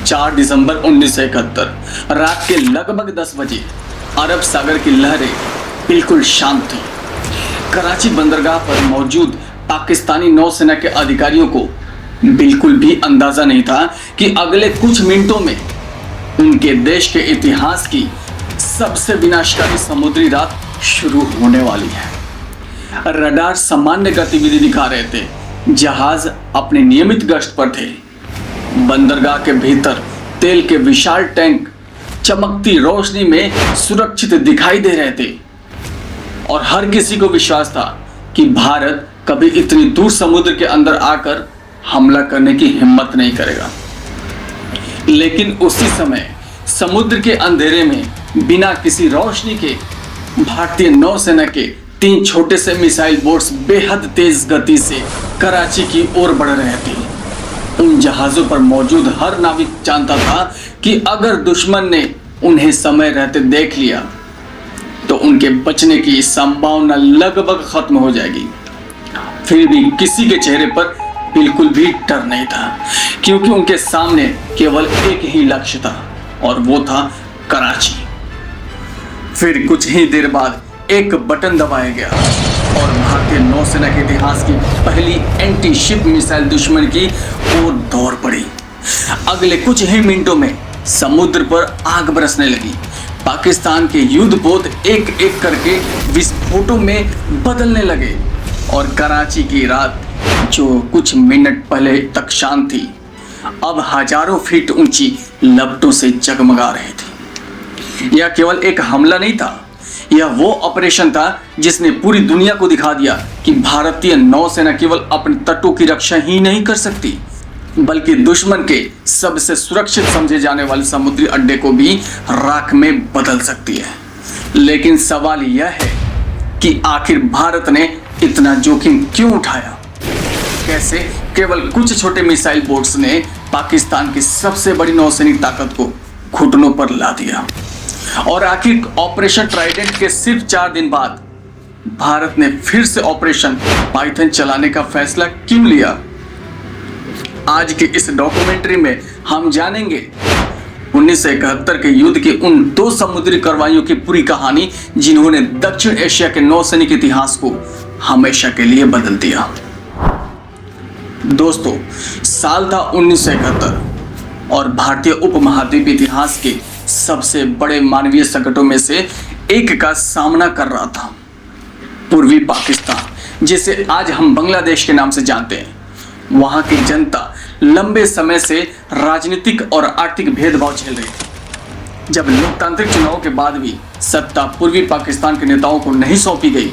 4 दिसंबर 1971 रात के लगभग 10 बजे अरब सागर की लहरें बिल्कुल शांत थी। कराची बंदरगाह पर मौजूद पाकिस्तानी नौसेना के अधिकारियों को बिल्कुल भी अंदाजा नहीं था कि अगले कुछ मिनटों में उनके देश के इतिहास की सबसे विनाशकारी समुद्री रात शुरू होने वाली है। रडार सामान्य गतिविधि दिखा रहे थे, जहाज अपने नियमित गश्त पर थे। बंदरगाह के भीतर तेल के विशाल टैंक चमकती रोशनी में सुरक्षित दिखाई दे रहे थे और हर किसी को विश्वास था कि भारत कभी इतनी दूर समुद्र के अंदर आकर हमला करने की हिम्मत नहीं करेगा। लेकिन उसी समय समुद्र के अंधेरे में बिना किसी रोशनी के भारतीय नौसेना के 3 छोटे से मिसाइल बोट्स बेहद तेज गति से कराची की ओर बढ़ रहे थे। उन जहाजों पर मौजूद हर नाविक जानता था कि अगर दुश्मन ने उन्हें समय रहते देख लिया तो उनके बचने की संभावना लगभग खत्म हो जाएगी। फिर भी किसी के चेहरे पर बिल्कुल भी डर नहीं था, क्योंकि उनके सामने केवल एक ही लक्ष्य था और वो था कराची। फिर कुछ ही देर बाद एक बटन दबाया गया और भारतीय नौसेना के इतिहास की पहली एंटी शिप मिसाइल दुश्मन की ओर दौड़ पड़ी। अगले कुछ ही मिनटों में समुद्र पर आग बरसने लगी। पाकिस्तान के युद्धपोत एक एक करके विस्फोटों में बदलने लगे और कराची की रात, जो कुछ मिनट पहले तक शांत थी, अब हजारों फीट ऊंची लपटों से जगमगा रही थी। यह केवल एक हमला नहीं था, यह वो ऑपरेशन था जिसने पूरी दुनिया को दिखा दिया कि भारतीय नौसेना केवल अपने तटों की रक्षा ही नहीं कर सकती, बल्कि दुश्मन के सबसे सुरक्षित समझे जाने वाले समुद्री अड्डे को भी राख में बदल सकती है। लेकिन सवाल यह है कि आखिर भारत ने इतना जोखिम क्यों उठाया? कैसे केवल कुछ छोटे मिसाइल बोट्स ने पाकिस्तान की सबसे बड़ी नौसैनिक ताकत को घुटनों पर ला दिया? और आखिर ऑपरेशन ट्राइडेंट के सिर्फ 4 दिन बाद भारत ने फिर से ऑपरेशन पाइथन चलाने का फैसला क्यों लिया? आज की इस डॉक्यूमेंट्री में हम जानेंगे 1971 के युद्ध के उन 2 समुद्री कार्रवाइयों की पूरी कहानी, जिन्होंने दक्षिण एशिया के नौसैनिक इतिहास को हमेशा के लिए बदल दिया। दोस्तों, साल था 1971 और भारतीय उपमहाद्वीप इतिहास के सबसे बड़े मानवीय संकटों में से एक का सामना कर रहा था। पूर्वी पाकिस्तान, जिसे आज हम बांग्लादेश के नाम से जानते हैं, वहां की जनता लंबे समय से राजनीतिक और आर्थिक भेदभाव झेल रही थी। जब लोकतांत्रिक चुनाव के बाद भी सत्ता पूर्वी पाकिस्तान के नेताओं को नहीं सौंपी गई,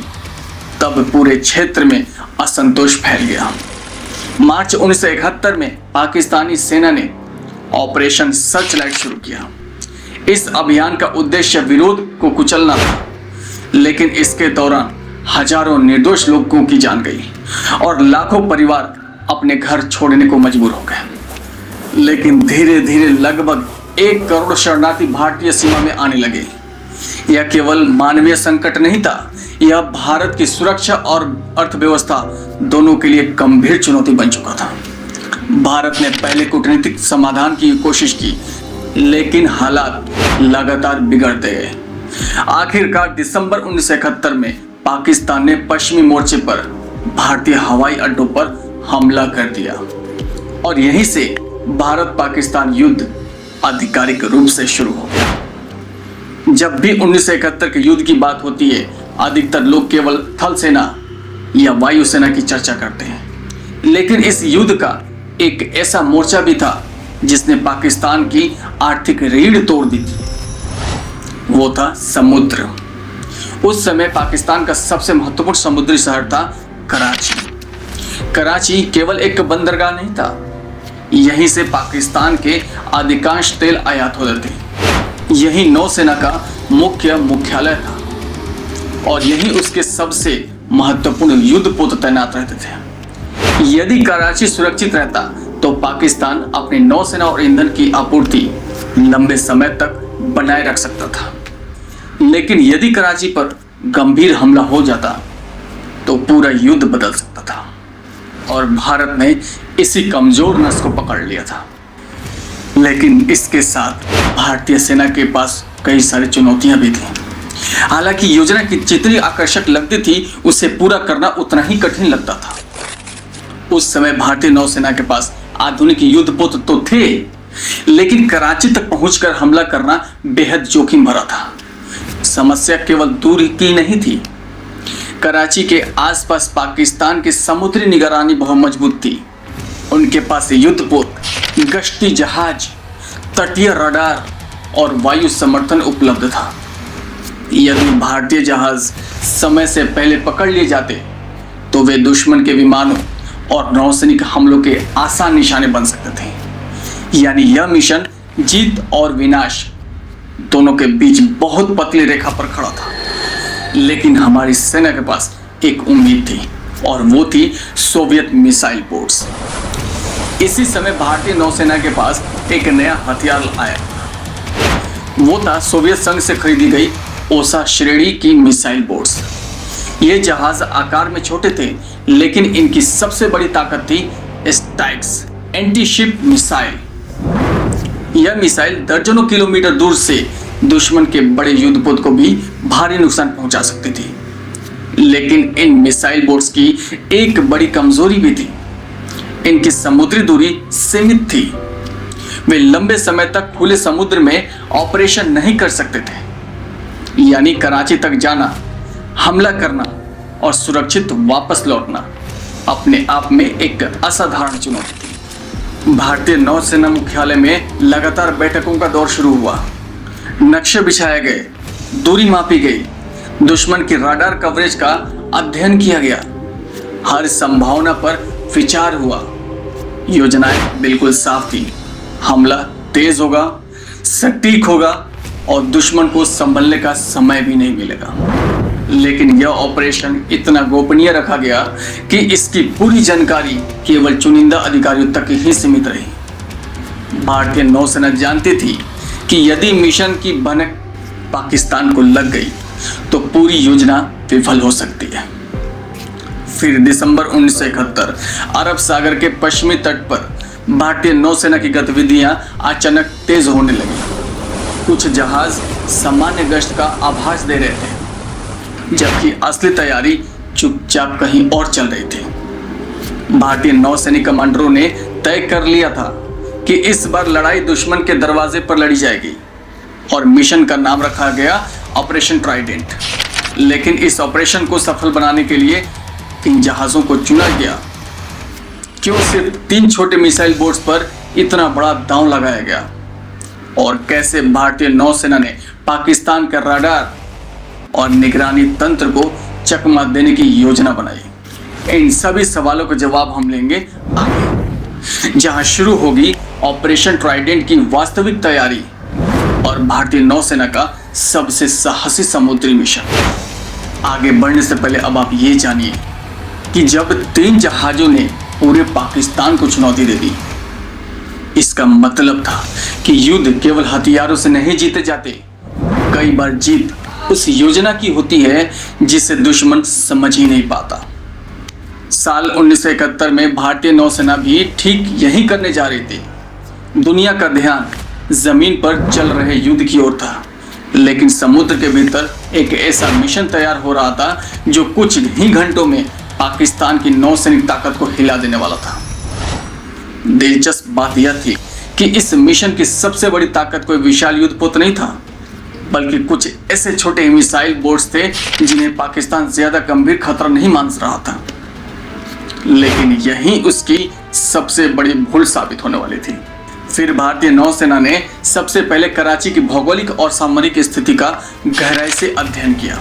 तब पूरे क्षेत्र में असंतोष फैल गया। मार्च 1971 में पाकिस्तानी सेना ने ऑपरेशन सर्चलाइट शुरू किया। इस अभियान का उद्देश्य विरोध को कुचलना था, लेकिन इसके दौरान हजारों निर्दोष लोगों की जान गई और लाखों परिवार अपने घर छोड़ने को मजबूर हो गए। लेकिन धीरे धीरे लगभग 1 करोड़ शरणार्थी भारतीय सीमा में आने लगे। यह केवल मानवीय संकट नहीं था, यह भारत की सुरक्षा और अर्थव्यवस्था दोनों के लिए गंभीर चुनौती बन चुका था। भारत ने पहले कूटनीतिक समाधान की कोशिश की, लेकिन हालात लगातार बिगड़ते गए। आखिरकार दिसंबर 1971 में पाकिस्तान ने पश्चिमी मोर्चे पर भारतीय हवाई अड्डों पर हमला कर दिया और यहीं से भारत पाकिस्तान युद्ध आधिकारिक रूप से शुरू हो गया। जब भी 1971 के युद्ध की बात होती है, अधिकतर लोग केवल थल सेना या वायुसेना की चर्चा करते हैं, लेकिन इस युद्ध का एक ऐसा मोर्चा भी था जिसने पाकिस्तान की आर्थिक रीढ़ तोड़ दी थी। वो था समुद्र। उस समय पाकिस्तान का सबसे महत्वपूर्ण समुद्री शहर था कराची। कराची केवल एक बंदरगाह नहीं था, यहीं से पाकिस्तान के अधिकांश तेल आयात होते थे। यही नौसेना का मुख्यालय था और यही उसके सबसे महत्वपूर्ण युद्धपोत तैनात रहते थे। यदि कराची सुरक्षित रहता तो पाकिस्तान अपनी नौसेना और ईंधन की आपूर्ति लंबे समय तक बनाए रख सकता था। लेकिन यदि कराची पर गंभीर हमला हो जाता तो पूरा युद्ध बदल सकता था और भारत ने इसी कमजोर नस को पकड़ लिया था। लेकिन इसके साथ भारतीय सेना के पास कई सारी चुनौतियां भी थी। हालांकि योजना की जितनी आकर्षक लगती थी, उसे पूरा करना उतना ही कठिन लगता था। उस समय भारतीय नौसेना के पास आधुनिक युद्धपोत तो थे, लेकिन कराची तक पहुंचकर हमला करना बेहद जोखिम भरा था। समस्या केवल दूरी की नहीं थी, कराची के आसपास पाकिस्तान की समुद्री निगरानी बहुत मजबूत थी। उनके पास युद्धपोत, गश्ती जहाज, तटीय रडार और वायु समर्थन उपलब्ध था। यदि भारतीय जहाज समय से पहले पकड़ लिए जाते तो वे दुश्मन के विमानों और नौसैनिक हमलों के आसान निशाने बन सकते थे। यानी यह मिशन जीत और विनाश दोनों के बीच बहुत पतली रेखा पर खड़ा था। लेकिन हमारी सेना के पास एक उम्मीद थी, और वो थी सोवियत मिसाइल बोट्स। इसी समय भारतीय नौसेना के पास एक नया हथियार आया। वो था सोवियत संघ से खरीदी गई ओसा श्रेणी की मिसाइल बोट्स। ये जहाज आकार में छोटे थे, लेकिन इनकी सबसे बड़ी ताकत थी स्टाइक्स एंटी शिप मिसाइल। यह मिसाइल दर्जनों किलोमीटर दूर से दुश्मन के बड़े युद्धपोत को भी भारी नुकसान पहुंचा सकती थी। लेकिन इन मिसाइल बोट्स की एक बड़ी कमजोरी भी थी, इनकी समुद्री दूरी सीमित थी। वे लंबे समय तक खुले समुद्र में ऑपरेशन नहीं कर सकते थे। यानी कराची तक जाना, हमला करना और सुरक्षित वापस लौटना अपने आप में एक असाधारण चुनौती थी। भारतीय नौसेना मुख्यालय में लगातार बैठकों का दौर शुरू हुआ। नक्शे बिछाए गए, दूरी मापी गई, दुश्मन की राडार कवरेज का अध्ययन किया गया, हर संभावना पर विचार हुआ। योजनाएं बिल्कुल साफ थी, हमला तेज होगा, सटीक होगा और दुश्मन को संभलने का समय भी नहीं मिलेगा। लेकिन यह ऑपरेशन इतना गोपनीय रखा गया कि इसकी पूरी जानकारी केवल चुनिंदा अधिकारियों तक ही सीमित रही। भारतीय नौसेना जानती थी कि यदि मिशन की भनक पाकिस्तान को लग गई तो पूरी योजना विफल हो सकती है। फिर दिसंबर 1971 अरब सागर के पश्चिमी तट पर भारतीय नौसेना की गतिविधियां अचानक तेज होने लगी। कुछ जहाज सामान्य गश्त का आभास दे रहे थे, जबकि असली तैयारी चुपचाप कहीं और चल रही थी। भारतीय नौसैनिक कमांडरों ने तय कर लिया था कि इस बार लड़ाई दुश्मन के दरवाजे पर लड़ी जाएगी, और मिशन का नाम रखा गया ऑपरेशन ट्राइडेंट। लेकिन इस ऑपरेशन को सफल बनाने के लिए इन जहाज़ों को चुना गया। क्यों सिर्फ 3 छोटे मिसाइल बोट्स पर इतना बड़ा दांव लगाया गया, और कैसे भारतीय नौसेना ने पाकिस्तान का राडार और निगरानी तंत्र को चकमा देने की योजना बनाई? इन सभी सवालों का जवाब हम लेंगे आगे, जहां शुरू होगी ऑपरेशन ट्राइडेंट की वास्तविक तैयारी और भारतीय नौसेना का सबसे साहसी समुद्री मिशन। आगे बढ़ने से पहले अब आप ये जानिए कि जब 3 जहाजों ने पूरे पाकिस्तान को चुनौती दे दी, इसका मतलब था कि युद्ध केवल हथियारों से नहीं जीते जाते। कई बार जीत उस योजना की होती है जिसे दुश्मन समझ ही नहीं पाता। साल 1971 में भारतीय नौसेना भी ठीक यही करने जा रही थी। दुनिया का ध्यान जमीन पर चल रहे युद्ध की ओर था, लेकिन समुद्र के भीतर एक ऐसा मिशन तैयार हो रहा था जो कुछ ही घंटों में पाकिस्तान की नौसैनिक ताकत को हिला देने वाला था। दिलचस्प बात यह थी कि इस मिशन की सबसे बड़ी ताकत कोई विशाल युद्धपोत नहीं था, बल्कि कुछ ऐसे छोटे मिसाइल बोट्स थे जिन्हें पाकिस्तान ज्यादा गंभीर खतरा नहीं मान रहा था। लेकिन यही उसकी सबसे बड़ी भूल साबित होने वाली थी। फिर भारतीय नौसेना ने सबसे पहले कराची की भौगोलिक और सामरिक स्थिति का गहराई से अध्ययन किया।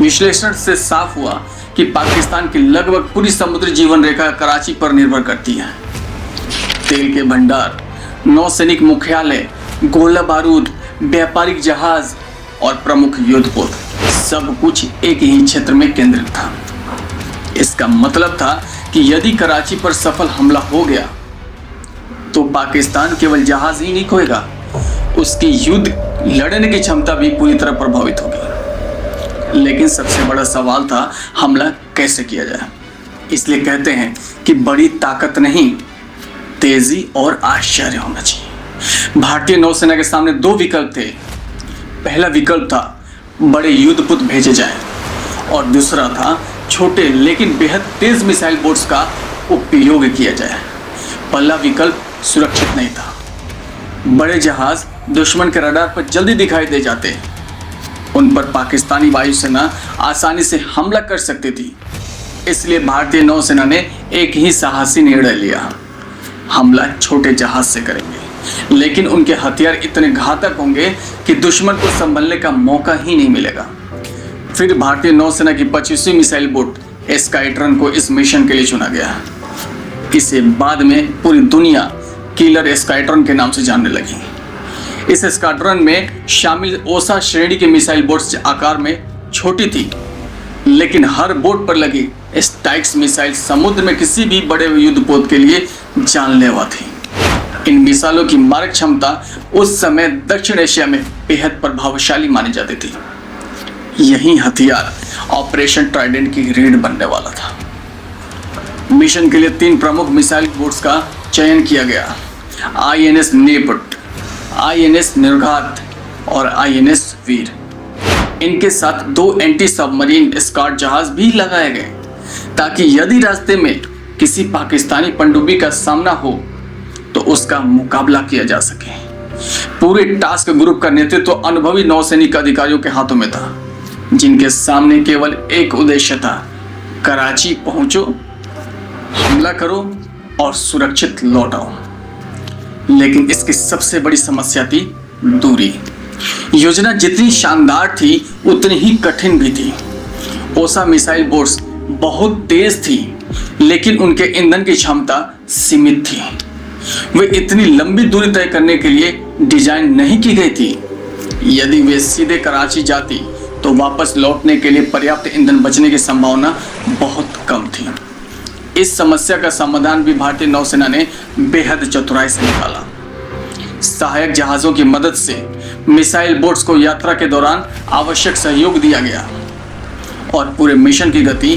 विश्लेषण से साफ हुआ कि पाकिस्तान की लगभग पूरी समुद्री जीवन रेखा कराची पर निर्भर करती है। तेल के भंडार, नौसैनिक मुख्यालय, गोला बारूद, व्यापारिक जहाज और प्रमुख युद्धपोत, सब कुछ एक ही क्षेत्र में केंद्रित था। इसका मतलब था कि यदि कराची पर सफल हमला हो गया तो पाकिस्तान केवल जहाज ही नहीं खोएगा, उसकी युद्ध लड़ने की क्षमता भी पूरी तरह प्रभावित होगी। लेकिन सबसे बड़ा सवाल था हमला कैसे किया जाए। इसलिए कहते हैं कि बड़ी ताकत नहीं, तेजी और आश्चर्य होना चाहिए। भारतीय नौसेना के सामने दो विकल्प थे। पहला विकल्प था बड़े युद्धपोत भेजे जाएं और दूसरा था छोटे लेकिन बेहद तेज मिसाइल बोट्स का उपयोग किया जाए। पहला विकल्प सुरक्षित नहीं था। बड़े जहाज दुश्मन के रडार पर जल्दी दिखाई दे जाते, उन पर पाकिस्तानी वायुसेना आसानी से हमला कर सकती थी। इसलिए भारतीय नौसेना ने एक ही साहसी निर्णय लिया, हमला छोटे जहाज से करेंगे, लेकिन उनके हथियार इतने घातक होंगे कि दुश्मन को संभलने का मौका ही नहीं मिलेगा। फिर भारतीय नौसेना की 25वीं मिसाइल बोट स्काइट्रन को इस मिशन के लिए चुना गया। इसे बाद में पूरी दुनिया किलर स्काइट्रन के नाम से जानने लगी। इस स्क्वाड्रन में शामिल ओसा श्रेणी की मिसाइल बोट्स आकार में छोटी थी, लेकिन हर बोट पर लगी स्टाइक्स मिसाइल समुद्र में किसी भी बड़े युद्धपोत के लिए जानलेवा थी। इन मिसाइलों की मारक क्षमता उस समय दक्षिण एशिया में बेहद प्रभावशाली मानी जाती थी। यही हथियार ऑपरेशन ट्राइडेंट की रीढ़ बनने वाला था। मिशन के लिए 3 प्रमुख मिसाइल बोट्स का चयन किया गया, INS नेपट, INS निर्घात और INS वीर। इनके साथ 2 एंटी सबमरीन एस्कॉर्ट जहाज भी लगाए गए, ताकि यदि रास्ते में किसी पाकिस्तानी पनडुब्बी का सामना हो तो उसका मुकाबला किया जा सके। पूरे टास्क ग्रुप का नेतृत्व अनुभवी नौसैनिक अधिकारियों के हाथों में था, जिनके सामने केवल एक उद्देश्य था, कराची पहुंचो, हमला करो और सुरक्षित लौट आओ। लेकिन इसकी सबसे बड़ी समस्या थी दूरी। योजना जितनी शानदार थी उतनी ही कठिन भी थी। ओसा मिसाइल बोट्स बहुत तेज थी, लेकिन उनके ईंधन की क्षमता सीमित थी। वे इतनी लंबी दूरी तय करने के लिए डिजाइन नहीं की गई थी। यदि वे सीधे कराची जाती तो वापस लौटने के लिए पर्याप्त ईंधन बचने की संभावना बहुत कम थी। इस समस्या का समाधान भी भारतीय नौसेना ने बेहद चतुराई से निकाला। सहायक जहाजों की मदद से मिसाइल बोट्स को यात्रा के दौरान आवश्यक सहयोग दिया गया और पूरे मिशन की गति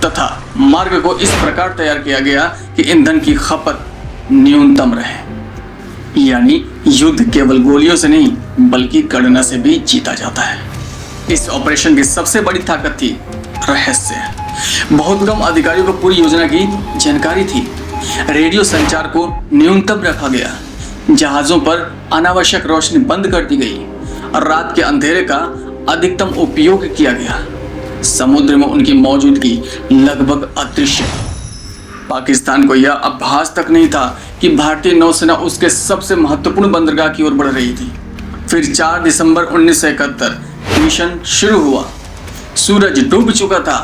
तथा मार्ग को इस प्रकार तैयार किया गया कि ईंधन की खपत न्यूनतम रहे। यानी युद्ध केवल गोलियों से नहीं बल्कि गणना से भी जीता जाता है। इस ऑपरेशन की सबसे बड़ी ताकत थी रहस्य। बहुत कम अधिकारियों को पूरी योजना की जानकारी थी। रेडियो संचार को न्यूनतम रखा गया, जहाजों पर अनावश्यक रोशनी बंद कर दी गई और रात के अंधेरे का अधिकतम उपयोग किया गया। समुद्र में उनकी मौजूदगी लगभग अदृश्य। पाकिस्तान को यह आभास तक नहीं था कि भारतीय नौसेना उसके सबसे महत्वपूर्ण बंदरगाह की ओर बढ़ रही थी। फिर 4 दिसंबर 1971 मिशन शुरू हुआ। सूरज डूब चुका था,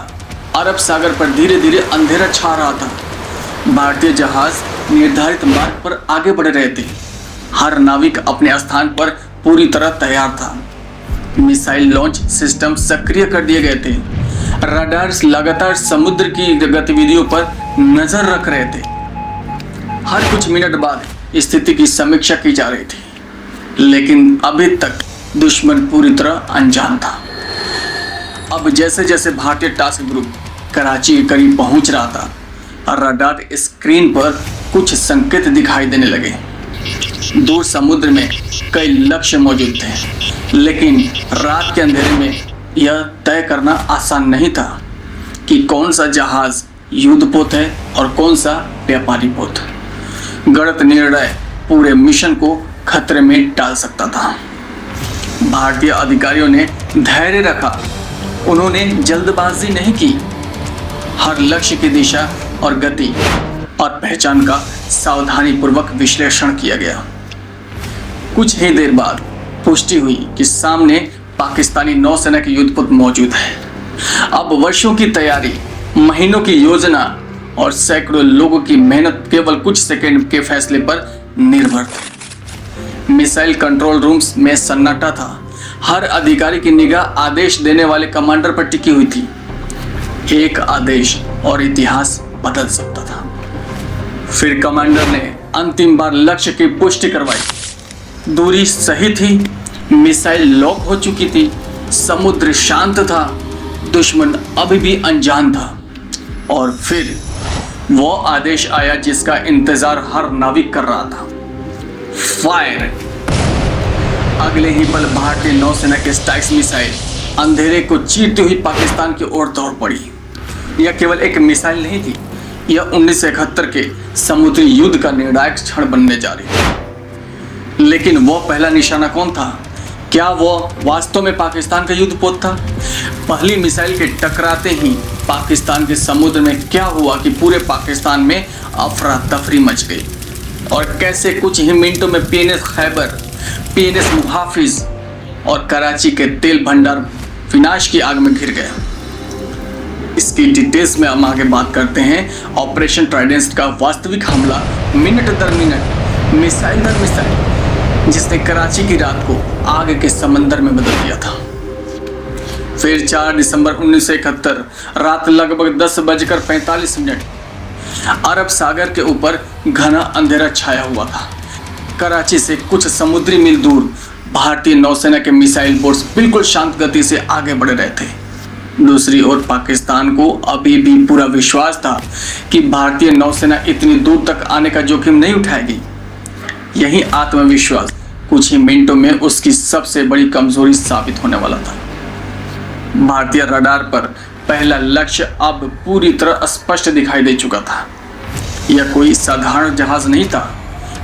अरब सागर पर धीरे धीरे अंधेरा छा रहा था। भारतीय जहाज निर्धारित मार्ग पर आगे बढ़ रहे थे। हर नाविक अपने स्थान पर पूरी तरह तैयार था। मिसाइल लॉन्च सिस्टम सक्रिय कर दिए गए थे। रडार्स लगातार समुद्र की गतिविधियों पर नजर रख रहे थे। हर कुछ मिनट बाद स्थिति की समीक्षा की जा रही थी, लेकिन अभी तक दुश्मन पूरी तरह अनजान था। अब जैसे जैसे भारतीय टास्क ग्रुप कराची के करीब पहुंच रहा था, रडार स्क्रीन पर कुछ संकेत दिखाई देने लगे। दूर समुद्र में कई लक्ष्य मौजूद थे, लेकिन रात के अंधेरे में यह तय करना आसान नहीं था कि कौन सा जहाज युद्धपोत है और कौन सा व्यापारी पोत। गलत निर्णय पूरे मिशन को खतरे में डाल सकता था। भारतीय अधिकारियों ने धैर्य रखा, उन्होंने जल्दबाजी नहीं की। हर लक्ष्य की दिशा और गति और पहचान का सावधानीपूर्वक विश्लेषण किया गया। कुछ ही देर बाद पुष्टि हुई कि सामने पाकिस्तानी नौसेना की युद्धपोत मौजूद है। अब वर्षों की तैयारी, महीनों की योजना और सैकड़ों लोगों की मेहनत केवल कुछ सेकंड के फैसले पर निर्भर थी। मिसाइल कंट्रोल रूम्स में सन्नाटा था। हर अधिकारी की निगाह आदेश देने वाले कमांडर पर टिकी हुई थी। एक आदेश और इतिहास बदल सकता था। फिर कमांडर ने अंतिम बार लक्ष्य की पुष्टि करवाई। दूरी सही थी, मिसाइल लॉक हो चुकी थी, समुद्र शांत था, दुश्मन अभी भी अनजान था। और फिर वो आदेश आया जिसका इंतजार हर नाविक कर रहा था। फायर। अगले ही पल भारतीय नौसेना के स्ट्राइक्स मिसाइल अंधेरे को चीरती हुई पाकिस्तान की ओर दौड़ पड़ी। यह केवल एक मिसाइल नहीं थी, यह 1971 के समुद्री युद्ध का निर्णायक क्षण बनने जा रही थी। लेकिन वह पहला निशाना कौन था? क्या वह वास्तव में पाकिस्तान का युद्धपोत था? पहली मिसाइल के टकराते ही पाकिस्तान के समुद्र में क्या हुआ कि पूरे पाकिस्तान में अफरा तफरी मच गई और कैसे कुछ ही मिनटों में पीएनएस खैबर, पीएनएस मुहाफिज और कराची के तेल भंडार विनाश की आग में घिर गए। इसकी डिटेल्स में हम आगे बात करते हैं। ऑपरेशन ट्राइडेंट का वास्तविक हमला मिनट दर मिनट, मिसाइल दर मिसाइल, जिसने कराची की रात को आग के समंदर में बदल दिया था। फिर 4 दिसंबर 1971 रात लगभग 10:45 अरब सागर के ऊपर घना अंधेरा छाया हुआ था। कराची से कुछ समुद्री मील दूर भारतीय नौसेना के मिसाइल बोट्स बिल्कुल शांत गति से आगे बढ़ रहे थे। दूसरी ओर पाकिस्तान को अभी भी पूरा विश्वास था कि भारतीय नौसेना इतनी दूर तक आने का जोखिम नहीं उठाएगी। यही आत्मविश्वास कुछ ही मिनटों में उसकी सबसे बड़ी कमजोरी साबित होने वाला था। भारतीय रडार पर पहला लक्ष्य अब पूरी तरह स्पष्ट दिखाई दे चुका था। यह कोई साधारण जहाज नहीं था,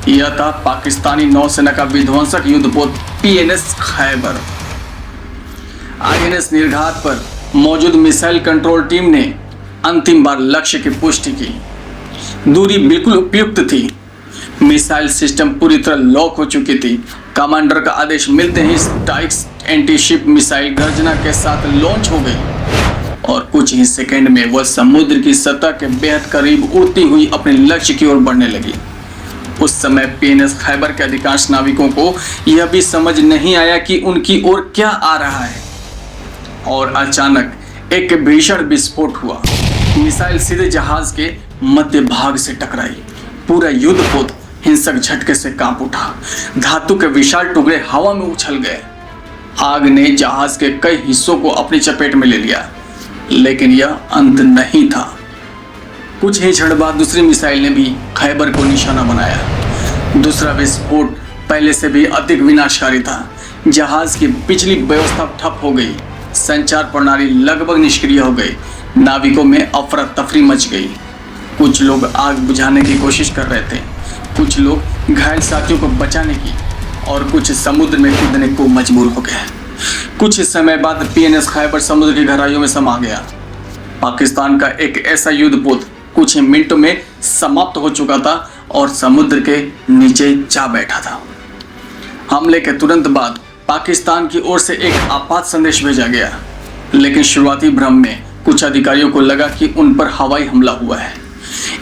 यह था पाकिस्तानी नौसेना का विध्वंसक युद्धपोत पीएनएस खैबर। आईएनएस निर्घात पर मौजूद मिसाइल कंट्रोल टीम ने अंतिम बार लक्ष्य की पुष्टि की। दूरी बिल्कुल उपयुक्त थी, मिसाइल सिस्टम पूरी तरह लॉक हो चुकी थी। कमांडर का आदेश मिलते ही स्ट्राइक्स एंटीशिप मिसाइल गर्जना के साथ लॉन्च हो गई और कुछ ही सेकंड में वह समुद्र की सतह के बेहद करीब उड़ती हुई अपने लक्ष्य की ओर बढ़ने लगी। उस समय पीएनएस खैबर के अधिकांश नाविकों को यह भी समझ नहीं आया कि उनकी ओर क्या आ रहा है और अचानक एक भीषण विस्फोट हुआ। मिसाइल सीधे जहाज के मध्य भाग से टकराई। पूरा युद्धपोत हिंसक झटके से कांप उठा। धातु के विशाल टुकड़े हवा में उछल गए। आग ने जहाज के कई हिस्सों को अपनी चपेट में ले लिया, लेकिन यह अंत नहीं था। कुछ ही क्षण बाद दूसरी मिसाइल ने भी खैबर को निशाना बनाया। दूसरा विस्फोट पहले से भी अधिक विनाशकारी था। जहाज की बिजली व्यवस्था ठप हो गई, संचार प्रणाली लगभग निष्क्रिय हो गई, नाविकों में अफरा तफरी मच गई। कुछ लोग आग बुझाने की कोशिश कर रहे थे, कुछ लोग घायल साथियों को बचाने की और कुछ समुद्र में कूदने को मजबूर हो गए। कुछ समय बाद पीएनएस खैबर समुद्र की गहराइयों में समा गया। पाकिस्तान का एक ऐसा युद्धपोत कुछ ही मिनटों में समाप्त हो चुका था और समुद्र के नीचे जा बैठा था। हमले के तुरंत बाद पाकिस्तान की ओर से एक आपात संदेश भेजा गया, लेकिन शुरुआती भ्रम में कुछ अधिकारियों को लगा कि उन पर हवाई हमला हुआ है।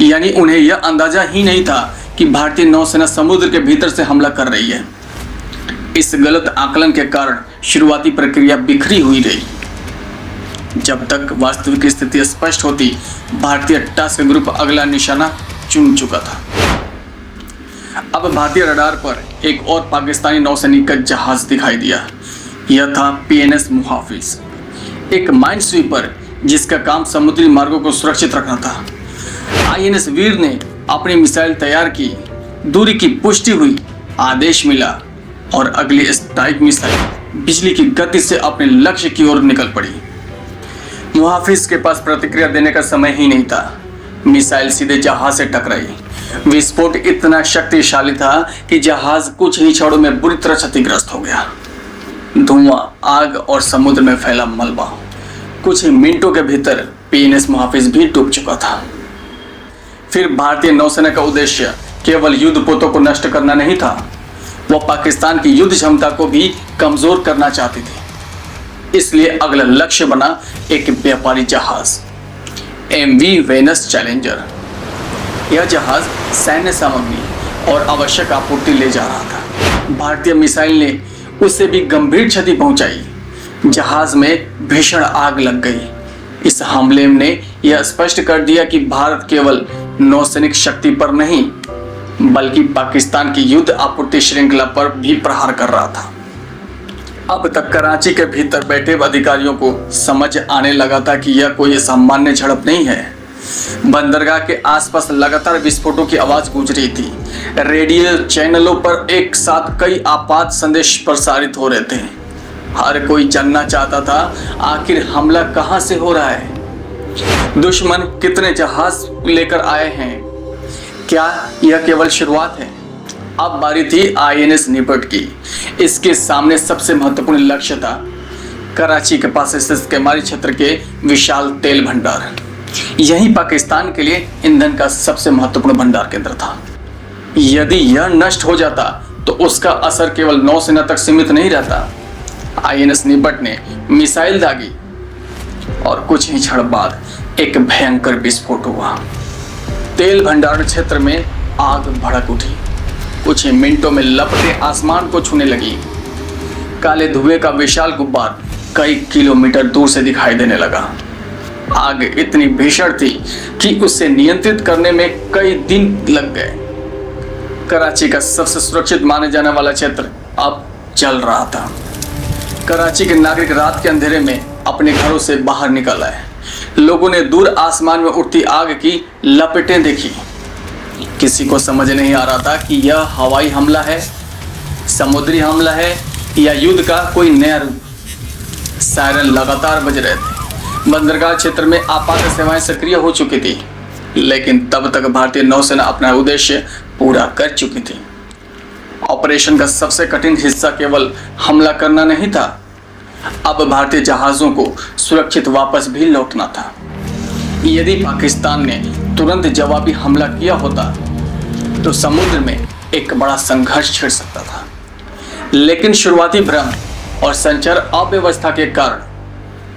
यानी उन्हें यह अंदाजा ही नहीं था कि भारतीय नौसेना समुद्र के भीतर से हमला कर रही है। इस गलत आकलन के कारण शुरुआती प्रक्रिया बिखरी हुई रही। जब तक वास्तविक स्थिति स्पष्ट होती, भारतीय टास्क ग्रुप अगला निशाना चुन चुका था। अब भारतीय रडार पर एक और पाकिस्तानी नौसैनिक का जहाज दिखाई दिया। यह था पीएनएस मुहाफिज, एक माइंड स्वीपर जिसका काम समुद्री मार्गों को सुरक्षित रखना था। आईएनएस वीर ने अपनी मिसाइल तैयार की, दूरी की पुष्टि हुई, आदेश मिला और अगली स्ट्राइक मिसाइल बिजली की गति से अपने लक्ष्य की ओर निकल पड़ी। मुहाफिज के पास प्रतिक्रिया देने का समय ही नहीं था। मिसाइल सीधे जहाज से टकराई। विस्फोट इतना शक्तिशाली था कि जहाज कुछ ही क्षणों में बुरी तरह क्षतिग्रस्त हो गया। धुआं, आग और समुद्र में फैला मलबा। कुछ ही मिनटों के भीतर पीएनएस मुहाफिज भी डूब चुका था। फिर भारतीय नौसेना का उद्देश्य केवल युद्धपोतों को नष्ट करना नहीं था, वह पाकिस्तान की युद्ध क्षमता को भी कमजोर करना चाहती थी। इसलिए अगला लक्ष्य बना एक व्यापारी जहाज, एमवी वेनस चैलेंजर। यह जहाज सैन्य सामग्री और आवश्यक आपूर्ति ले जा रहा था। भारतीय मिसाइल ने उसे भी गंभीर क्षति पहुंचाई। जहाज में भीषण आग लग गई। इस हमले ने यह स्पष्ट कर दिया कि भारत केवल नौसैनिक शक्ति पर नहीं, बल्कि पाकिस्तान की युद्ध आपूर्ति श्रृंखला पर भी प्रहार कर रहा था। अब तक कराची के भीतर बैठे अधिकारियों को समझ आने लगा था कि यह कोई सामान्य झड़प नहीं है। बंदरगाह के आसपास लगातार विस्फोटों की आवाज गूंज रही थी। रेडियो चैनलों पर एक साथ कई आपात संदेश प्रसारित हो रहे थे। हर कोई जानना चाहता था आखिर हमला कहां से हो रहा है, दुश्मन कितने जहाज लेकर आए हैं, क्या यह केवल शुरुआत है। अब बारी थी आईएनएस निपट की। इसके सामने सबसे महत्वपूर्ण लक्ष्य था कराची के पास स्थित केमारी क्षेत्र के विशाल तेल भंडार। यही पाकिस्तान के लिए ईंधन का सबसे महत्वपूर्ण भंडार केंद्र था। यदि यह नष्ट हो जाता तो उसका असर केवल नौसेना तक सीमित नहीं रहता। आईएनएस निपट ने मिसाइल दागी और कुछ ही क्षण बाद एक भयंकर विस्फोट हुआ। तेल भंडार क्षेत्र में आग भड़क उठी। कुछ ही मिनटों में लपटें आसमान को छूने लगी। काले धुएं का विशाल गुब्बार कई किलोमीटर दूर से दिखाई देने लगा। आग इतनी भीषण थी कि उसे नियंत्रित करने में कई दिन लग गए। कराची का सबसे सुरक्षित माने जाने वाला क्षेत्र अब जल रहा था। कराची के नागरिक रात के अंधेरे में अपने घरों से बाहर निकल आए। लोगों ने दूर आसमान में उठती आग की लपटें देखी। किसी को समझ नहीं आ रहा था कि यह हवाई हमला है, समुद्री हमला है या युद्ध का कोई नया रूप। सायरन लगातार बज रहे थे। बंदरगाह क्षेत्र में आपात सेवाएं सक्रिय हो चुकी थी, लेकिन तब तक भारतीय नौसेना अपना उद्देश्य पूरा कर चुकी थी। ऑपरेशन का सबसे कठिन हिस्सा केवल हमला करना नहीं था, अब भारतीय जहाजों को सुरक्षित वापस भी लौटना था। यदि पाकिस्तान ने तुरंत जवाबी हमला किया होता तो समुद्र में एक बड़ा संघर्ष छिड़ सकता था, लेकिन शुरुआती भ्रम और संचार अव्यवस्था के कारण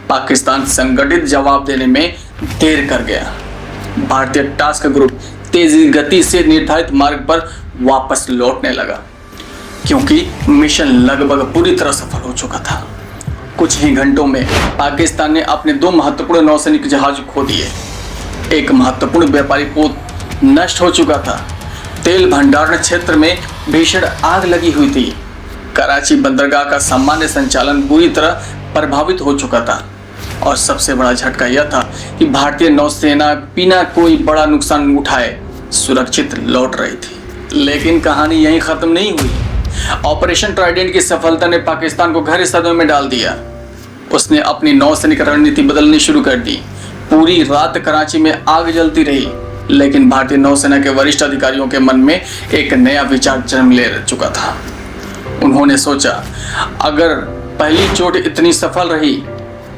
पाकिस्तान संगठित जवाब देने में देर कर गया। भारतीय टास्क ग्रुप तेजी गति से निर्धारित मार्ग पर वापस लौटने लगा, क्योंकि मिशन लगभग पूरी तरह सफल हो चुका था। कुछ ही घंटों में पाकिस्तान ने अपने 2 महत्वपूर्ण नौसैनिक जहाज खो दिए। एक महत्वपूर्ण व्यापारी पोत नष्ट हो चुका था। तेल भंडारण क्षेत्र में भीषण आग लगी हुई थी। कराची बंदरगाह का सामान्य संचालन बुरी तरह प्रभावित हो चुका था और सबसे बड़ा झटका यह था कि भारतीय नौसेना बिना कोई बड़ा नुकसान उठाए सुरक्षित लौट रही थी। लेकिन कहानी यहीं खत्म नहीं हुई। ऑपरेशन ट्राइडेंट की सफलता ने पाकिस्तान को गहरे सदमे में डाल दिया। उसने अपनी नौसैनिक रणनीति बदलनी शुरू कर दी। पूरी रात कराची में आग जलती रही, लेकिन भारतीय नौसेना के वरिष्ठ अधिकारियों के मन में एक नया विचार जन्म ले चुका था। उन्होंने सोचा, अगर पहली चोट इतनी सफल रही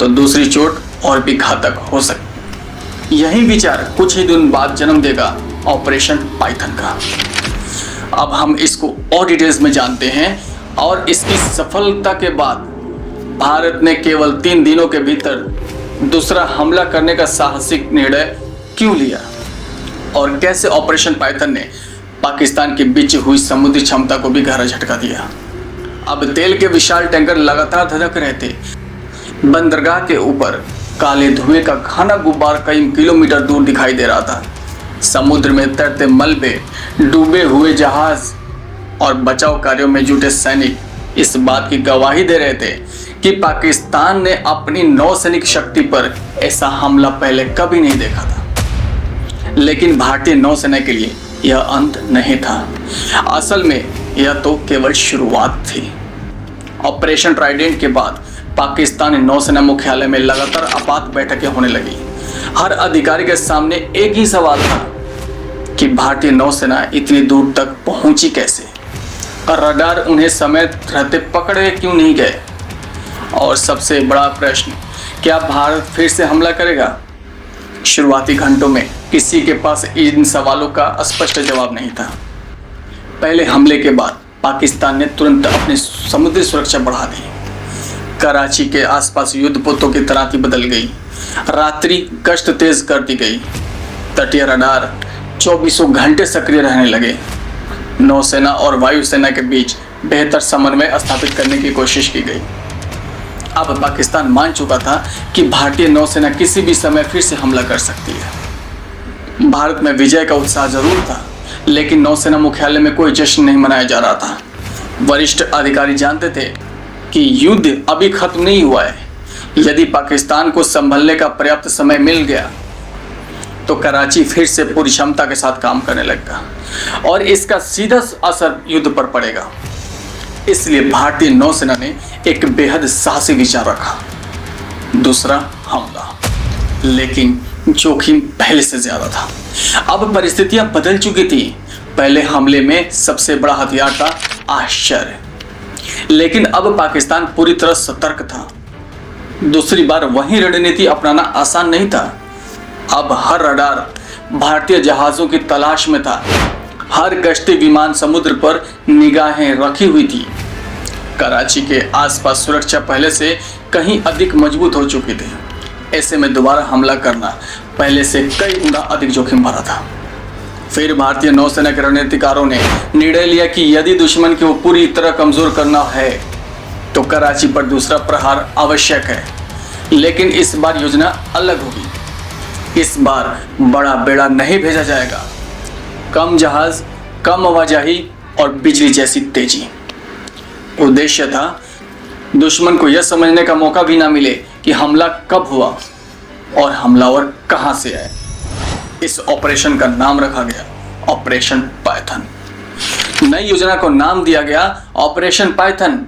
तो दूसरी चोट और भी घातक हो सकती। यही विचार कुछ ही दिन बाद जन्म देगा ऑपरेशन पाइथन का। अब हम इसको और डिटेल्स में जानते हैं और इसकी सफलता के बाद भारत ने केवल 3 दिनों के भीतर दूसरा हमला करने का साहसिक निर्णय क्यों लिया और कैसे ऑपरेशन पाइथन ने पाकिस्तान के बीच हुई समुद्री क्षमता को भी गहरा झटका दिया। अब तेल के विशाल टैंकर लगातार धधक रहे थे। बंदरगाह के ऊपर काले धुएं का घना गुब्बार कई किलोमीटर दूर दिखाई दे रहा था। समुद्र में तैरते मलबे, डूबे हुए जहाज और बचाव कार्यों में जुटे सैनिक इस बात की गवाही दे रहे थे कि पाकिस्तान ने अपनी नौसैनिक शक्ति पर ऐसा हमला पहले कभी नहीं देखा था। लेकिन भारतीय नौसेना के लिए यह अंत नहीं था। असल में यह तो केवल शुरुआत थी। ऑपरेशन ट्राइडेंट के बाद पाकिस्तानी नौसेना मुख्यालय में लगातार आपात बैठकें होने लगी। हर अधिकारी के सामने एक ही सवाल था कि भारतीय नौसेना इतनी दूर तक पहुंची कैसे, और रडार उन्हें समय रहते पकड़े क्यों नहीं गए, और सबसे बड़ा प्रश्न, क्या भारत फिर से हमला करेगा। शुरुआती घंटों में किसी के पास इन सवालों का स्पष्ट जवाब नहीं था। पहले हमले के बाद पाकिस्तान ने तुरंत अपनी समुद्री सुरक्षा बढ़ा दी। कराची के आसपास युद्धपोतों की तैनाती बदल गई। रात्रि गश्त तेज कर दी गई। तटीय रडार 24 घंटे सक्रिय रहने लगे। नौसेना और वायुसेना के बीच बेहतर समन्वय स्थापित करने की कोशिश की गई। अब पाकिस्तान मान चुका था कि भारतीय नौसेना किसी भी समय फिर से हमला कर सकती है। भारत में विजय का उत्साह जरूर था, लेकिन नौसेना मुख्यालय में कोई जश्न नहीं मनाया जा रहा था। वरिष्ठ अधिकारी जानते थे कि युद्ध अभी खत्म नहीं हुआ है। यदि पाकिस्तान को संभलने का पर्याप्त समय मिल गया तो कराची फिर से पूरी क्षमता के साथ काम करने लगेगा और इसका सीधा असर युद्ध पर पड़ेगा। इसलिए भारतीय नौसेना ने एक बेहद साहसी विचार रखा, दूसरा हमला। लेकिन जोखिम पहले से ज्यादा था। अब परिस्थितियां बदल चुकी थी। पहले हमले में सबसे बड़ा हथियार था आश्चर्य, लेकिन अब पाकिस्तान पूरी तरह सतर्क था। दूसरी बार वही रणनीति अपनाना आसान नहीं था। अब हर रडार भारतीय जहाजों की तलाश में था, हर गश्ती विमान समुद्र पर निगाहें रखी हुई थी। कराची के आसपास सुरक्षा पहले से कहीं अधिक मजबूत हो चुकी थी। ऐसे में दोबारा हमला करना पहले से कई गुना अधिक जोखिम भरा था। फिर भारतीय नौसेना के रणनीतिकारों ने निर्णय लिया कि यदि दुश्मन को पूरी तरह कमजोर करना है तो कराची पर दूसरा प्रहार आवश्यक है। लेकिन इस बार योजना अलग होगी। इस बार बड़ा बेड़ा नहीं भेजा जाएगा। कम जहाज, कम आवाजाही और बिजली जैसी तेजी। उद्देश्य था दुश्मन को यह समझने का मौका भी ना मिले कि हमला कब हुआ और हमलावर कहां से आए। इस ऑपरेशन का नाम रखा गया ऑपरेशन पाइथन। नई योजना को नाम दिया गया ऑपरेशन पाइथन।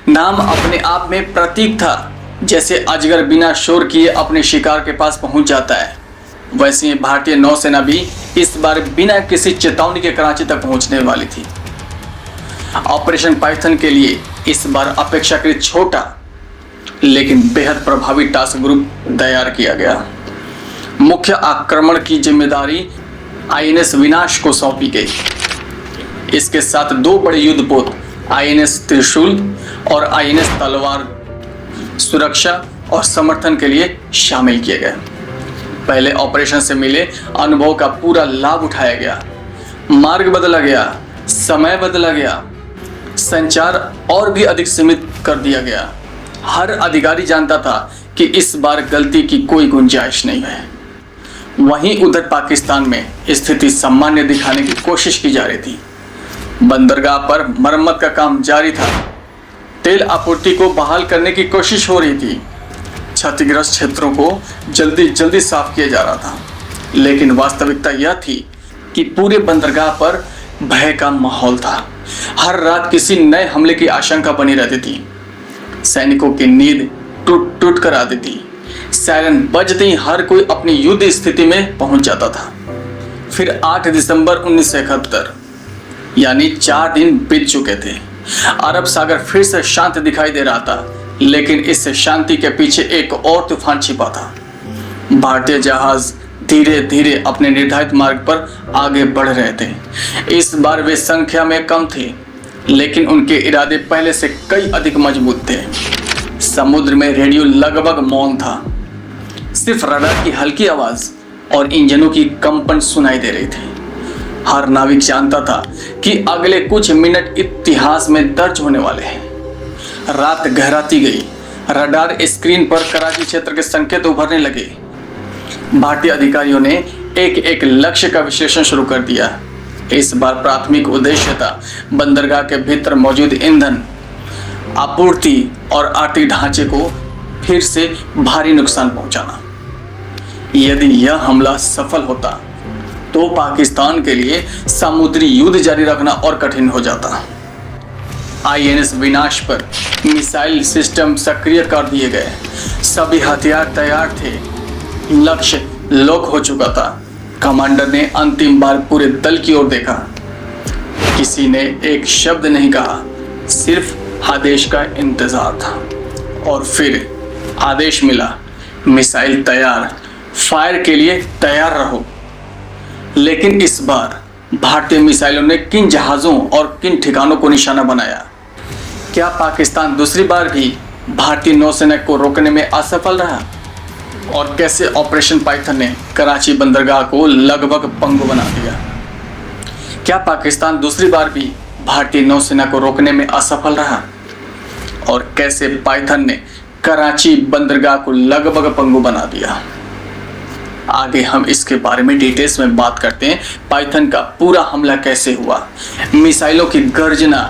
नाम अपने आप में प्रतीक था। जैसे अजगर बिना शोर किए अपने शिकार के पास पहुंच जाता है, वैसे ही भारतीय नौसेना भी इस बार बिना किसी चेतावनी के कराची तक पहुंचने वाली थी। ऑपरेशन पाइथन के लिए इस बार अपेक्षाकृत छोटा लेकिन बेहद प्रभावी टास्क ग्रुप तैयार किया गया। मुख्य आक्रमण की जिम्मेदारी आईएनएस विनाश को सौंपी गई। इसके साथ दो बड़े युद्धपोत आईएनएस त्रिशूल और आईएनएस तलवार सुरक्षा और समर्थन के लिए शामिल किए गए। पहले ऑपरेशन से मिले अनुभव का पूरा लाभ उठाया गया। मार्ग बदला गया, समय बदला गया, संचार और भी अधिक सीमित कर दिया गया। हर अधिकारी जानता था कि इस बार गलती की कोई गुंजाइश नहीं है। वहीं उधर पाकिस्तान में स्थिति सामान्य दिखाने की कोशिश की जा रही थी। बंदरगाह पर मरम्मत का काम जारी था। तेल आपूर्ति को बहाल करने की कोशिश हो रही थी। क्षतिग्रस्त क्षेत्रों को जल्दी जल्दी साफ किया जा रहा था। लेकिन वास्तविकता यह थी कि पूरे बंदरगाह पर भय का माहौल था। हर रात किसी नए हमले की आशंका बनी रहती थी। सैनिकों की नींद टूट टूट कर आती थी। सायरन बजते ही हर कोई अपनी युद्ध स्थिति में पहुंच जाता था। फिर 8 दिसंबर 1971 यानी 4 दिन बीत चुके थे। अरब सागर फिर से शांत दिखाई दे रहा था, लेकिन इस शांति के पीछे एक और तूफान छिपा था। भारतीय जहाज धीरे धीरे अपने निर्धारित मार्ग पर आगे बढ़ रहे थे। इस बार वे संख्या में कम थे, लेकिन उनके इरादे पहले से कई अधिक मजबूत थे। समुद्र में रेडियो लगभग मौन था। सिर्फ रडार की हल्की आवाज और इंजनों की कंपन सुनाई दे रही थी। हर नाविक जानता था कि अगले कुछ मिनट इतिहास में दर्ज होने वाले हैं। रात गहराती गई। रडार स्क्रीन पर कराची क्षेत्र के संकेत उभरने लगे। भारतीय अधिकारियों ने एक एक लक्ष्य का विश्लेषण शुरू कर दिया। इस बार प्राथमिक उद्देश्य था बंदरगाह के भीतर मौजूद ईंधन आपूर्ति और आर्थिक ढांचे को फिर से भारी नुकसान पहुंचाना। यदि यह हमला सफल होता तो पाकिस्तान के लिए समुद्री युद्ध जारी रखना और कठिन हो जाता। आईएनएस विनाश पर मिसाइल सिस्टम सक्रिय कर दिए गए। सभी हथियार तैयार थे। लक्ष्य लॉक हो चुका था। कमांडर ने अंतिम बार पूरे दल की ओर देखा। किसी ने एक शब्द नहीं कहा, सिर्फ आदेश का इंतजार था। और फिर आदेश मिला, मिसाइल तैयार, फायर के लिए तैयार रहो। लेकिन इस बार भारतीय मिसाइलों ने किन जहाज़ों और किन ठिकानों को निशाना बनाया? क्या पाकिस्तान दूसरी बार भी भारतीय नौसेना को रोकने में असफल रहा? और कैसे ऑपरेशन पाइथन ने कराची बंदरगाह को लगभग पंगु बना दिया? क्या पाकिस्तान दूसरी बार भी भारतीय नौसेना को रोकने में असफल रहा? और कैसे पाइथन ने कराची बंदरगाह को लगभग पंगु बना दिया? आगे हम इसके बारे में डिटेल्स में बात करते हैं। पाइथन का पूरा हमला कैसे हुआ, मिसाइलों की गर्जना,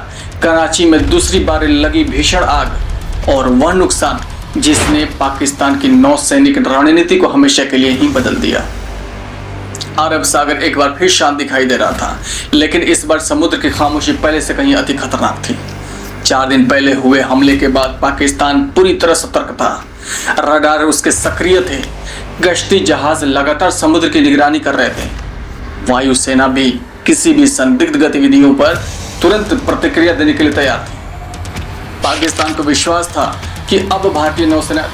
कराची में दूसरी बार लगी भीषण आग और वह नुकसान जिसने पाकिस्तान की नौसैनिक रणनीति को हमेशा के लिए ही बदल दिया। अरब सागर एक बार फिर शांत दिखाई दे रहा था, लेकिन इस बार समुद्र की खामोशी पहले से कहीं अधिक खतरनाक थी। 4 दिन पहले हुए हमले के बाद पाकिस्तान पूरी तरह सतर्क था। रडार उसके सक्रिय थे, गश्ती जहाज लगातार समुद्र की निगरानी कर रहे थे। वायुसेना भी किसी भी संदिग्ध गतिविधियों पर तुरंत प्रतिक्रिया देने के लिए तैयार थी। पाकिस्तान को विश्वास था कि अब भारतीय नौसेना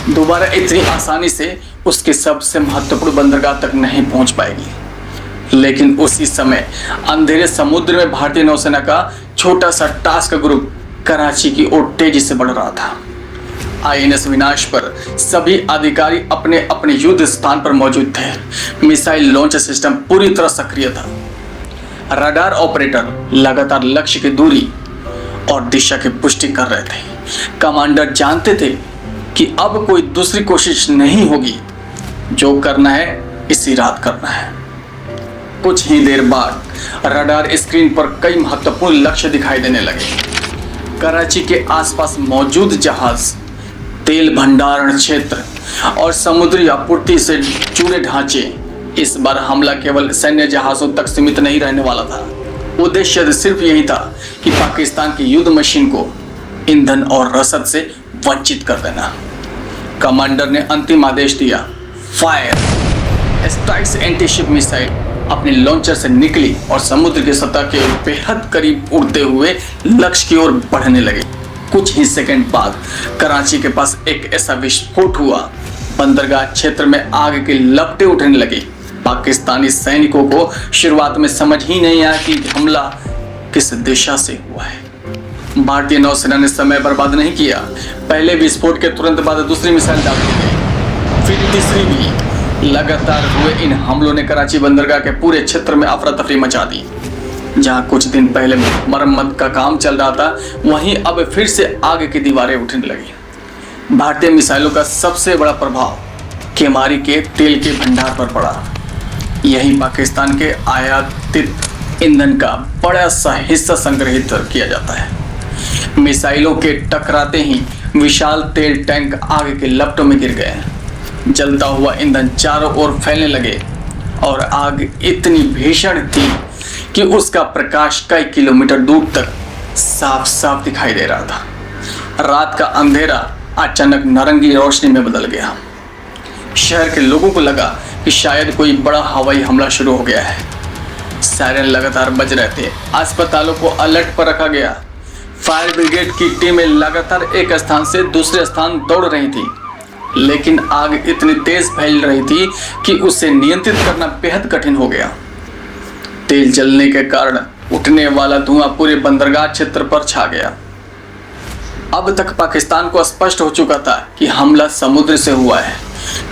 दोबारा इतनी आसानी से उसके सबसे महत्वपूर्ण बंदरगाह तक नहीं पहुंच पाएगी। लेकिन उसी समय अंधेरे समुद्र में भारतीय नौसेना का छोटा सा टास्क ग्रुप कराची की ओर तेजी से बढ़ रहा था। आईएनएस विनाश पर सभी अधिकारी अपने अपने युद्ध स्थान पर मौजूद थे। मिसाइल लॉन्च सिस्टम पूरी तरह सक्रिय था। रडार ऑपरेटर लगातार लक्ष्य की दूरी और दिशा की पुष्टि कर रहे थे। कमांडर जानते थे कि अब कोई दूसरी कोशिश नहीं होगी, जो करना है इसी रात करना है। कुछ ही देर बाद रडार स्क्रीन पर कई महत्वपूर्ण लक्ष्य दिखाई देने लगे। कराची के आसपास मौजूद जहाज, तेल भंडारण क्षेत्र और समुद्री आपूर्ति से जुड़े ढांचे। इस बार हमला केवल सैन्य जहाजों तक सीमित नहीं रहने वाला था। उद्देश्य सिर्फ यही था कि पाकिस्तान की युद्ध मशीन को ईंधन और रसद से वंचित कर देना। कमांडर ने अंतिम आदेश दिया, फायर। स्ट्राइक्स एंटीशिप मिसाइल अपने लॉन्चर से निकली और समुद्र की सतह के बेहद करीब उड़ते हुए लक्ष्य की ओर बढ़ने लगे। कुछ ही सेकंड बाद कराची के पास एक ऐसा विस्फोट हुआ, बंदरगाह क्षेत्र में आग के लपटे उठने लगे। पाकिस्तानी सैनिकों को शुरुआत में समझ ही नहीं आया कि हमला किस दिशा से हुआ है। भारतीय नौसेना ने समय बर्बाद नहीं किया। पहले विस्फोट के तुरंत बाद दूसरी मिसाइल दाग दी गई, फिर तीसरी भी। लगातार हुए इन हमलों ने कराची बंदरगाह के पूरे क्षेत्र में अफरा तफरी मचा दी। जहां कुछ दिन पहले मरम्मत का काम चल रहा था, वहीं अब फिर से आग की दीवारें उठने लगी। भारतीय मिसाइलों का सबसे बड़ा प्रभाव केमारी के तेल के भंडार पर पड़ा। यही पाकिस्तान के आयातित ईंधन का बड़ा सा हिस्सा संग्रहित किया जाता है। मिसाइलों के टकराते ही विशाल तेल टैंक आग के लपटों में गिर गए। जलता हुआ ईंधन चारों ओर फैलने लगे और आग इतनी भीषण थी कि उसका प्रकाश कई किलोमीटर दूर तक साफ साफ दिखाई दे रहा था। रात का अंधेरा अचानक नारंगी रोशनी में बदल गया। शहर के लोगों को लगा कि शायद कोई बड़ा हवाई हमला शुरू हो गया है। सायरन लगातार बज रहे थे। अस्पतालों को अलर्ट पर रखा गया। फायर ब्रिगेड की टीमें लगातार एक स्थान से दूसरे स्थान दौड़ रही थी, लेकिन आग इतनी तेज फैल रही थी कि उसे नियंत्रित करना बेहद कठिन हो गया। तेल जलने के कारण उठने वाला धुआं पूरे बंदरगाह क्षेत्र पर छा गया। अब तक पाकिस्तान को स्पष्ट हो चुका था कि हमला समुद्र से हुआ है।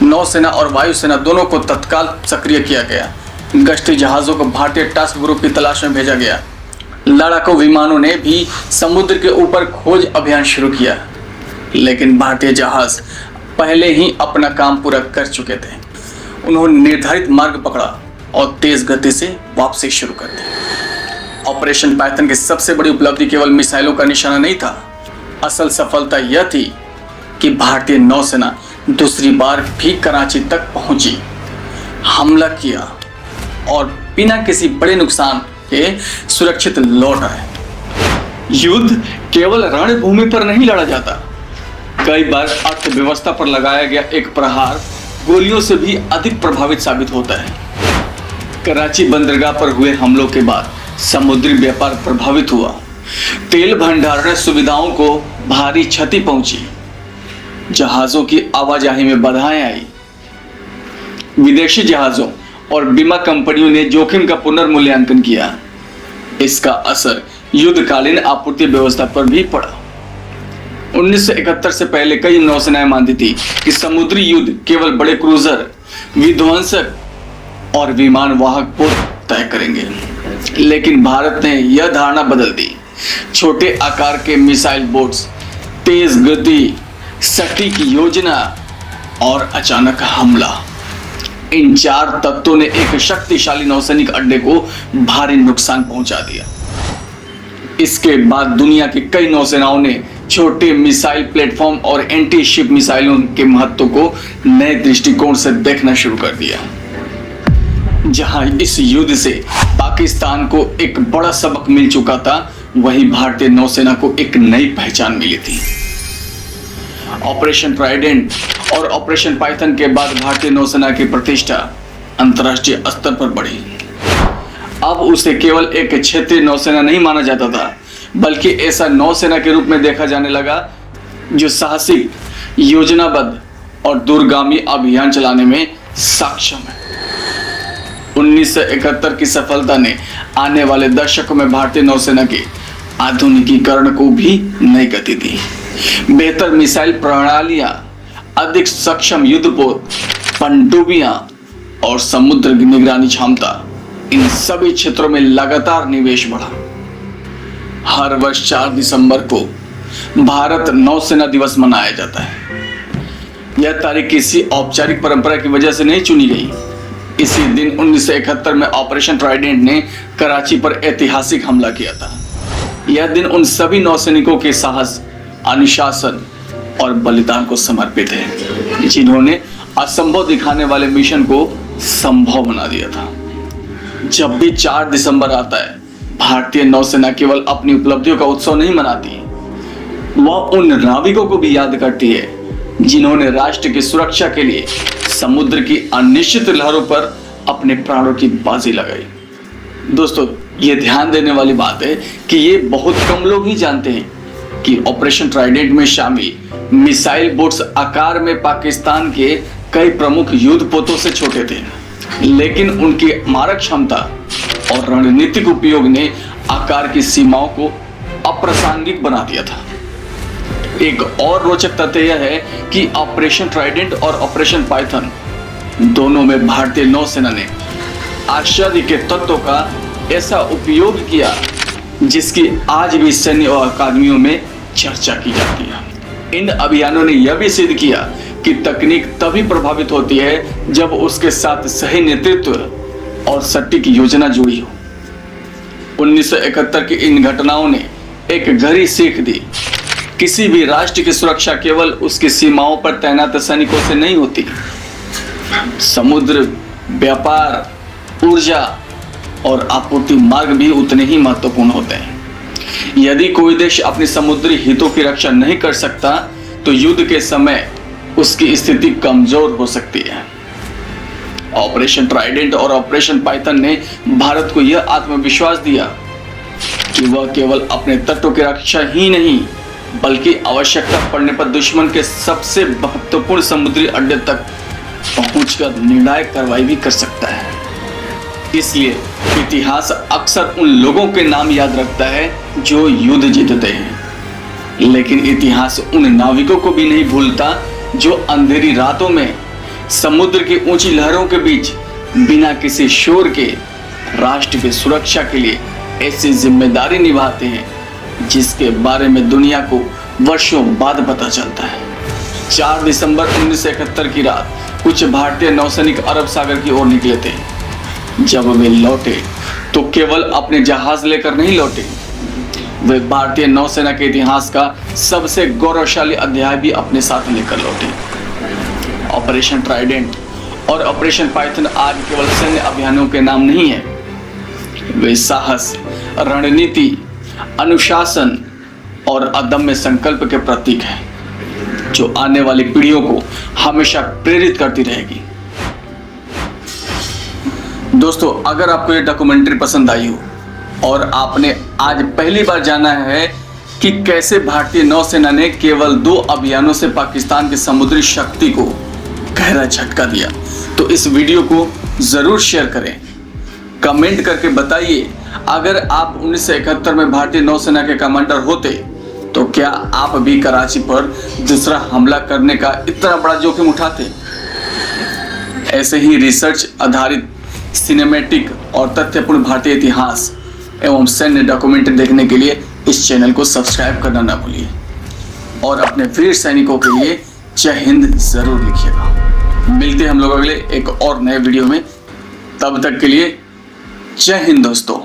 नौसेना और वायुसेना दोनों को तत्काल सक्रिय किया गया। गश्ती जहाजों को भारतीय टास्क ग्रुप की तलाश में भेजा गया। लड़ाकू विमानों ने भी समुद्र के ऊपर खोज अभियान शुरू किया, लेकिन भारतीय जहाज पहले ही अपना काम पूरा कर चुके थे। उन्होंने निर्धारित मार्ग पकड़ा और तेज गति से वापसी शुरू कर दी। ऑपरेशन पाइथन की सबसे बड़ी उपलब्धि केवल मिसाइलों का निशाना नहीं था। असल सफलता यह थी कि भारतीय नौसेना दूसरी बार भी कराची तक पहुंची, हमला किया और बिना किसी बड़े नुकसान के सुरक्षित लौट आए। युद्ध केवल रणभूमि पर नहीं लड़ा जाता, कई बार अर्थव्यवस्था पर लगाया गया एक प्रहार गोलियों से भी अधिक प्रभावित साबित होता है। कराची बंदरगाह पर हुए हमलों के बाद समुद्री व्यापार प्रभावित हुआ। तेल भंडारण सुविधाओं को भारी क्षति पहुंची। जहाजों की आवाजाही में बाधाएं आई। विदेशी जहाजों और बीमा कंपनियों ने जोखिम का पुनर्मूल्यांकन किया। इसका असर युद्धकालीन आपूर्ति व्यवस्था पर भी पड़ा। 1971 से पहले कई नौसेनाएं मानती थी कि समुद्री युद्ध केवल बड़े क्रूजर, विध्वंसक और विमान वाहक पोत तय करेंगे, लेकिन भारत ने यह धारणा बदल दी। छोटे आकार के मिसाइल बोट्स, तेज गति, सटीक योजना और अचानक हमला, इन चार तत्वों ने एक शक्तिशाली नौसैनिक अड्डे को भारी नुकसान पहुंचा दिया। इसके बाद दुनिया की कई नौसेनाओं ने छोटे मिसाइल प्लेटफॉर्म और एंटी शिप मिसाइलों के महत्व को नए दृष्टिकोण से देखना शुरू कर दिया। जहां इस युद्ध से पाकिस्तान को एक बड़ा सबक मिल चुका था, वहीं भारतीय नौसेना को एक नई पहचान मिली थी। ऑपरेशन ट्राइडेंट और ऑपरेशन पाइथन के बाद भारतीय नौसेना की प्रतिष्ठा अंतर्राष्ट्रीय स्तर पर बढ़ी। अब उसे केवल एक क्षेत्रीय नौसेना नहीं माना जाता था, बल्कि ऐसा नौसेना के रूप में देखा जाने लगा जो साहसिक, योजनाबद्ध और दूरगामी अभियान चलाने में सक्षम है। 1971 की सफलता ने आने वाले दशकों में भारतीय नौसेना के आधुनिकीकरण को भी नई गति दी। बेहतर मिसाइल प्रणालियां, अधिक सक्षम युद्धपोत, पनडुब्बियां और समुद्र निगरानी क्षमता, इन सभी क्षेत्रों में लगातार निवेश बढ़ा। हर वर्ष 4 दिसंबर को भारत नौसेना दिवस मनाया जाता है। यह तारीख किसी औपचारिक परंपरा की वजह से नहीं चुनी गई। इसी दिन 1971 में ऑपरेशन ट्राइडेंट ने कराची पर ऐतिहासिक हमला किया था। यह दिन उन सभी नौसैनिकों के साहस, अनुशासन और बलिदान को समर्पित है, जिन्होंने असंभव दिखाने वाले मिशन को संभव बना दिया था। जब भी 4 दिसंबर आता है, भारतीय नौसेना केवल अपनी उपलब्धियों का उत्सव नहीं मनाती, वह उन नाविकों को भी याद करती है जिन्होंने राष्ट्र की सुरक्षा के लिए समुद्र की अनिश्चित लहरों पर अपने प्राणों की बाजी लगाई। दोस्तों, ये ध्यान देने वाली बात है कि ये बहुत कम लोग ही जानते हैं कि ऑपरेशन ट्राइडेंट में शामिल मिसाइल बोट्स आकार में पाकिस्तान के कई प्रमुख युद्धपोतों से छोटे थे, लेकिन उनकी मारक क्षमता और रणनीतिक उपयोग ने आकार की सीमाओं को अप्रासंगिक बना दिया था। एक और रोचक तथ्य यह है कि ऑपरेशन ट्राइडेंट और ऑपरेशन पाइथन दोनों में भारतीय नौसेना ने आश्चर्य के तत्वों का ऐसा उपयोग किया जिसकी आज भी सैन्य और अकादमियों में चर्चा की जाती है। इन अभियानों ने यह भी सिद्ध किया कि तकनीक तभी प्रभावित होती है जब उसके साथ सही नेतृत्व और सटीक योजना जुड़ी हो। 1971 की इन घटनाओं ने एक गहरी सीख दी। किसी भी राष्ट्र की सुरक्षा केवल उसकी सीमाओं पर तैनात सैनिकों से नहीं होती। समुद्र, व्यापार, ऊर्जा और आपूर्ति मार्ग भी उतने ही महत्वपूर्ण होते हैं। यदि कोई देश अपने समुद्री हितों की रक्षा नहीं कर सकता, तो युद्ध के समय उसकी स्थिति कमजोर हो सकती है। ऑपरेशन ट्राइडेंट और ऑपरेशन पाइथन ने भारत को यह आत्मविश्वास दिया कि वह केवल अपने तटों की रक्षा ही नहीं, बल्कि आवश्यकता पड़ने पर दुश्मन के सबसे महत्वपूर्ण समुद्री अड्डे तक पहुंचकर निर्णायक कार्रवाई भी कर सकता है। इसलिए इतिहास अक्सर उन लोगों के नाम याद रखता है जो युद्ध जीतते हैं, लेकिन इतिहास उन नाविकों को भी नहीं भूलता जो अंधेरी रातों में समुद्र की ऊंची लहरों के बीच बिना किसी शोर के राष्ट्र की सुरक्षा के लिए ऐसी जिम्मेदारी निभाते हैं जिसके बारे में दुनिया को वर्षों बाद पता चलता है। 4 दिसंबर 1971 की रात कुछ भारतीय नौसैनिक अरब सागर की ओर निकले थे। जब वे लौटे तो केवल अपने जहाज लेकर नहीं लौटे, वे भारतीय नौसेना के इतिहास का सबसे गौरवशाली अध्याय भी अपने साथ लेकर लौटे। ऑपरेशन ट्राइडेंट और ऑपरेशन पाइथन आज केवल सैन्य अभियानों के नाम नहीं है, वे साहस, रणनीति, अनुशासन और अदम्य संकल्प के प्रतीक हैं, जो आने वाली पीढ़ियों को हमेशा प्रेरित करती रहेगी। दोस्तों, अगर आपको ये डॉक्यूमेंट्री पसंद आई हो और आपने आज पहली बार जाना है कि कैसे भारतीय नौसेना ने केवल 2 अभियानों से पाकिस्तान की समुद्री शक्ति को गहरा झटका दिया, तो इस वीडियो को जरूर शेयर करें। कमेंट करके बताइए, अगर आप 1971 में भारतीय नौसेना के कमांडर होते तो क्या आप भी कराची पर दूसरा हमला करने का इतना बड़ा जोखिम उठाते? ऐसे ही रिसर्च आधारित सिनेमैटिक और तथ्यपूर्ण भारतीय इतिहास एवं सैन्य डॉक्यूमेंट्री देखने के लिए इस चैनल को सब्सक्राइब करना ना भूलिए और अपने वीर सैनिकों के लिए जय हिंद जरूर लिखिएगा। मिलते हैं हम लोग अगले एक और नए वीडियो में, तब तक के लिए जय हिंद दोस्तों।